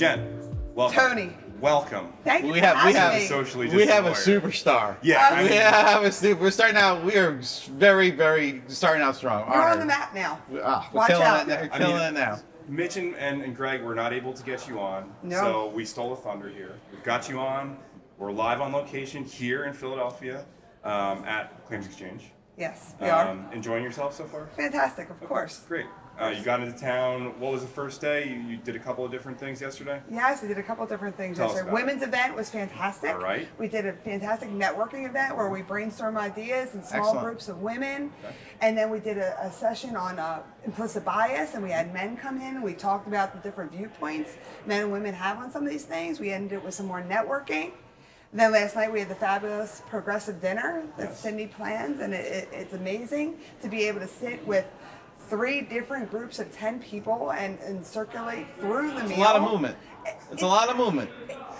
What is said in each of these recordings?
Jen, welcome. Tony. Welcome. Thank you We for have having me. Socially we have a distant superstar. Yeah. We have a super. We're starting out. We are very starting out strong. You're on Honored. the map now. We're Watch killing out. it. We're killing it now. Mitch and Greg were not able to get you on, No. so we stole the thunder here. We've got you on. We're live on location here in Philadelphia at ClaimsXchange. Yes, we are. Enjoying yourself so far? Fantastic, of course. Great. You got into town. What was the first day? You did a couple of different things yesterday? Yes, I did a couple different things Tell us yesterday. about it. Women's event was fantastic. All right. We did a fantastic networking event where we brainstorm ideas in small Excellent. groups of women. Okay. And then we did a session on implicit bias, and we had men come in and we talked about the different viewpoints men and women have on some of these things. We ended it with some more networking. Then last night we had the fabulous progressive dinner that Yes. Cindy plans, and it's amazing to be able to sit with 3 different groups of 10 people and circulate through the meal. It's a lot of movement. It's a lot of movement.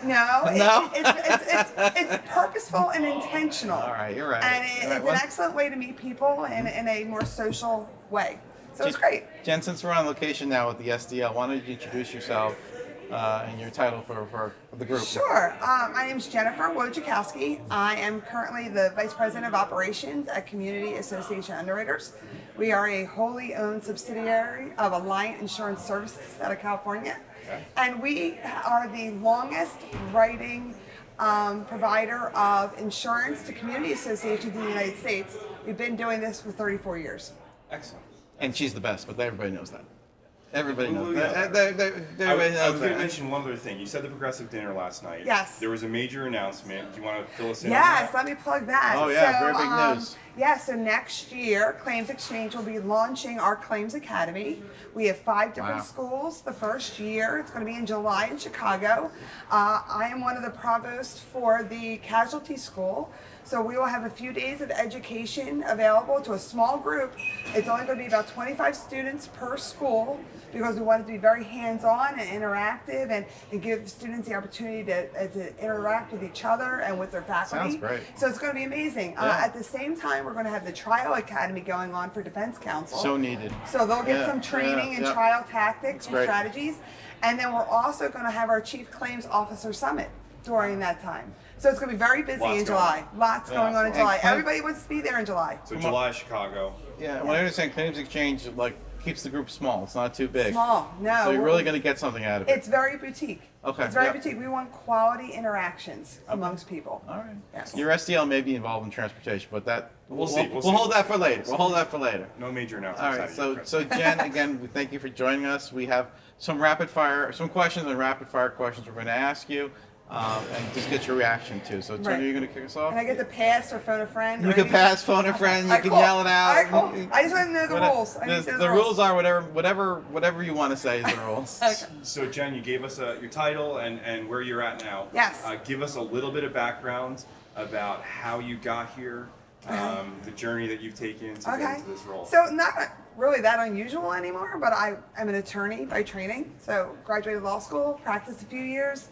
No, No? it's purposeful and intentional. All right, you're right. And You're right. it's an excellent way to meet people in a more social way. So it's great. Jen, since we're on location now with the SDL, why don't you introduce yourself and your title for the group? Sure. My name is Jennifer Wojciechowski. I am currently the Vice President of Operations at Community Association Underwriters. We are a wholly owned subsidiary of Alliant Insurance Services out of California. Okay. And we are the longest writing provider of insurance to community associations in the United States. We've been doing this for 34 years. Excellent. And she's the best, but everybody knows that. Everybody knows Yeah. that. Everybody I knows was going to that. mention one other thing. You said the progressive dinner last night. Yes. There was a major announcement. Do you want to fill us in? Yes, on let me plug that. Oh, yeah, so, very big news. Yeah, so next year, ClaimsXchange will be launching our ClaimsAcademy. We have 5 different Wow. schools the first year. It's going to be in July in Chicago. I am one of the provosts for the casualty school. So we will have a few days of education available to a small group. It's only going to be about 25 students per school because we want it to be very hands-on and interactive and give students the opportunity to interact with each other and with their faculty. Sounds great. So it's going to be amazing. Yeah. At the same time, we're going to have the trial academy going on for defense counsel. So needed. So they'll get Yeah, some training and yeah. trial tactics and Great. strategies. And then we're also going to have our Chief Claims Officer Summit during that time. So it's going to be very busy Lots in going July. on. Lots Yeah. going on in And July. Claim- Everybody wants to be there in July. So July, Chicago. Yeah, when I understand ClaimsXchange keeps the group small. It's not too big. Small, no. So you're really going to get something out of it. It's very boutique. Okay, It's very yeah. boutique. We want quality interactions amongst people. All right. Yes. Your SDL may be involved in transportation, but that We'll see. We'll hold that for later. We'll hold that for later. No major All announcements. right. out of So you, so Jen, again, we thank you for joining us. We have some questions and rapid fire questions we're going to ask you, and just get your reaction to. So Tony, Right. you're going to kick us off. Can I get to pass or phone a friend? You or can anything? pass, phone a friend. You Alright, can cool. yell it out. Alright, cool. I just want to know the rules. I need to know The rules are whatever you want to say is the rules. Okay. So Jen, you gave us your title and where you're at now. Yes. Give us a little bit of background about how you got here, the journey that you've taken to get into this role. So not really that unusual anymore, but I am an attorney by training. So graduated law school, practiced a few years,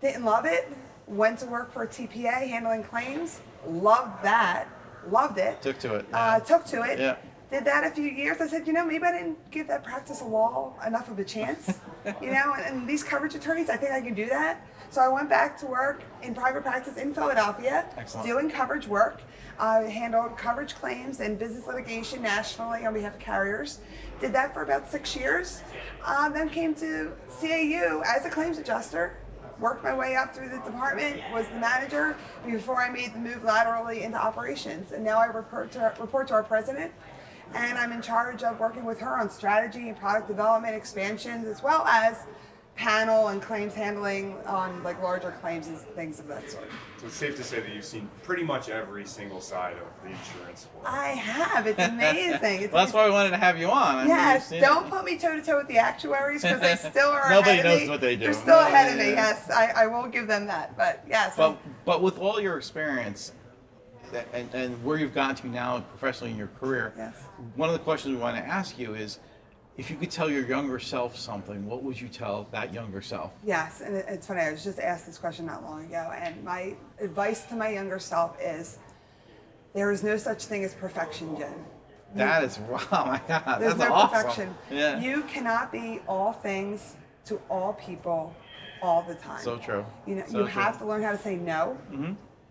didn't love it, went to work for a TPA handling claims, loved that, loved it. Took to it. Took to it. Yeah. Did that a few years. I said, maybe I didn't give that practice of law enough of a chance. And these coverage attorneys, I think I can do that. So I went back to work in private practice in Philadelphia, Excellent. doing coverage work. I handled coverage claims and business litigation nationally on behalf of carriers. Did that for about 6 years. Then came to CAU as a claims adjuster. Worked my way up through the department, was the manager before I made the move laterally into operations. And now I report to our president, and I'm in charge of working with her on strategy and product development expansions, as well as panel and claims handling on larger claims and things of that sort. So it's safe to say that you've seen pretty much every single side of the insurance world. I have. It's amazing. Well, that's why we wanted to have you on. I mean, Yes, you've seen don't it. put me toe to toe with the actuaries because they still are Nobody ahead of me. knows what they do. They're still ahead of me. Yeah. Yes, I will give them that. But yes, But with all your experience and where you've gotten to now professionally in your career, Yes. one of the questions we want to ask you is, if you could tell your younger self something, what would you tell that younger self? yes, and it's funny. I was just asked this question not long ago, and my advice to my younger self is, there is no such thing as perfection, Jen. That is, wow, my God, There's that's no awesome. perfection. Yeah. You cannot be all things to all people all the time. So true. You know, So you have to learn how to say no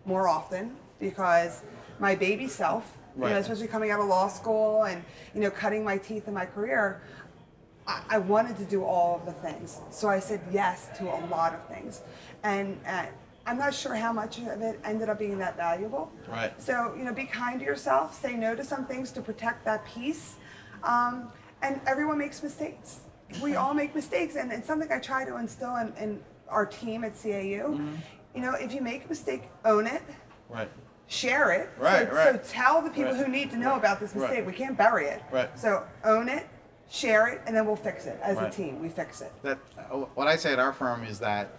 more often, because my baby self, you Right. know, especially coming out of law school and, you know, cutting my teeth in my career, I wanted to do all of the things. So I said yes to a lot of things. And I'm not sure how much of it ended up being that valuable. Right. So, you know, be kind to yourself, say no to some things to protect that peace. And everyone makes mistakes. We all make mistakes. And it's something I try to instill in our team at CAU. You know, if you make a mistake, own it. Right. Share it. Right, So, right. so tell the people Right. who need to know about this mistake. Right. We can't bury it. Right. So own it, share it, and then we'll fix it. As a Right. team, we fix it. That what I say at our firm is that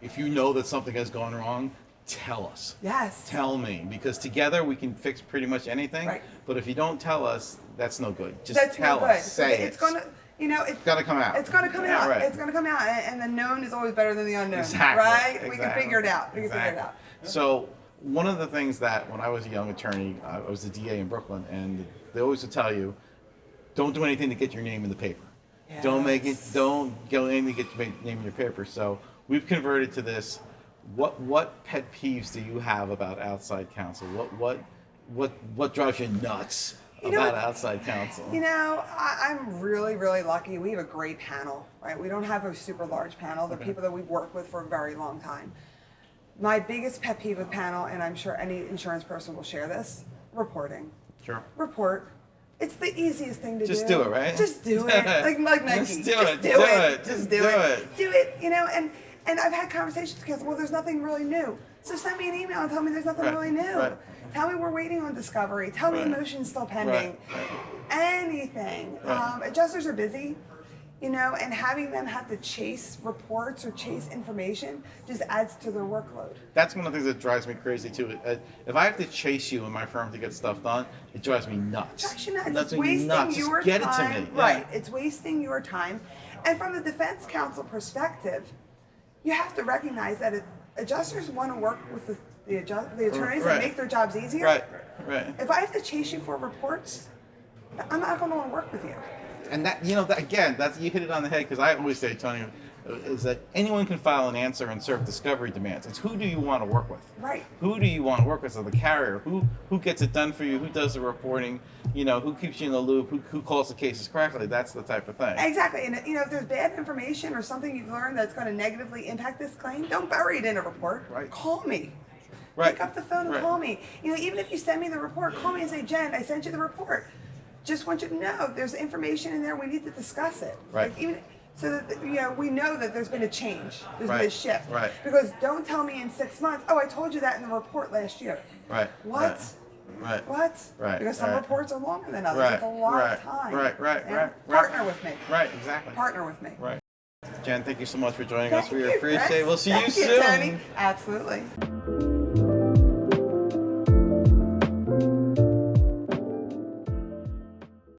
if you know that something has gone wrong, tell us. Yes. Tell me, because together we can fix pretty much anything. Right. But if you don't tell us, that's no good. Just That's tell no good. us. Say It's it. gonna, you know, It's gotta come out. It's gonna come Yeah, out. right. It's gonna come out, and the known is always better than the unknown. Exactly. Right? We can Exactly. figure it out. We can figure it Exactly. out. So one of the things that when I was a young attorney, I was the DA in Brooklyn, and they always would tell you, don't do anything to get your name in the paper. Don't go anything to get your name in your paper. So we've converted to this. What pet peeves do you have about outside counsel? What drives you nuts about outside counsel? You know, I'm really, really lucky. We have a great panel, right? We don't have a super large panel. They're people that we've worked with for a very long time. My biggest pet peeve with panel, and I'm sure any insurance person will share this, reporting. Sure. Report. It's the easiest thing to do. Just do it, right? Just do it. Like Nike. Just do it. Just do it. Do it. You know, and I've had conversations with kids, well, there's nothing really new. So send me an email and tell me there's nothing Right, really new. right. Tell me we're waiting on discovery. Tell me Right. motion's still pending. Right. Anything. Right. Adjusters are busy, you know, and having them have to chase reports or chase information just adds to their workload. That's one of the things that drives me crazy too. If I have to chase you in my firm to get stuff done, it drives me nuts. Actually, It it's drives me wasting nuts. your Just get time. it to me. Right. Yeah. It's wasting your time. And from the defense counsel perspective, you have to recognize that adjusters want to work with the attorneys Right. that make their jobs easier. Right. Right. If I have to chase you for reports, I'm not going to want to work with you. And that, you know, that's you hit it on the head, because I always say, Tony, is that anyone can file an answer and serve discovery demands. It's who do you want to work with? Right. Who do you want to work with? So the carrier, who gets it done for you, who does the reporting, you know, who keeps you in the loop, who calls the cases correctly. That's the type of thing. Exactly. And you know, if there's bad information or something you've learned that's going to negatively impact this claim, don't bury it in a report. Right. Call me. Right. Pick up the phone and Right. call me. You know, even if you send me the report, call me and say, Jen, I sent you the report. Just want you to know there's information in there. We need to discuss it. Right. Like even so that you know we know that there's been a change. There's been a Right. shift. Right. Because don't tell me in 6 months. Oh, I told you that in the report last year. Right. What? Right. What? Right. Because some Right. reports are longer than others. Right. It's a lot Right. of time. Right. Right. Yeah? Right. Partner Right. with me. Right. Exactly. Partner with me. Right. Jen, thank you so much for joining us. Thank We you, appreciate Chris. it. We'll see Thank you soon. Tony. Absolutely.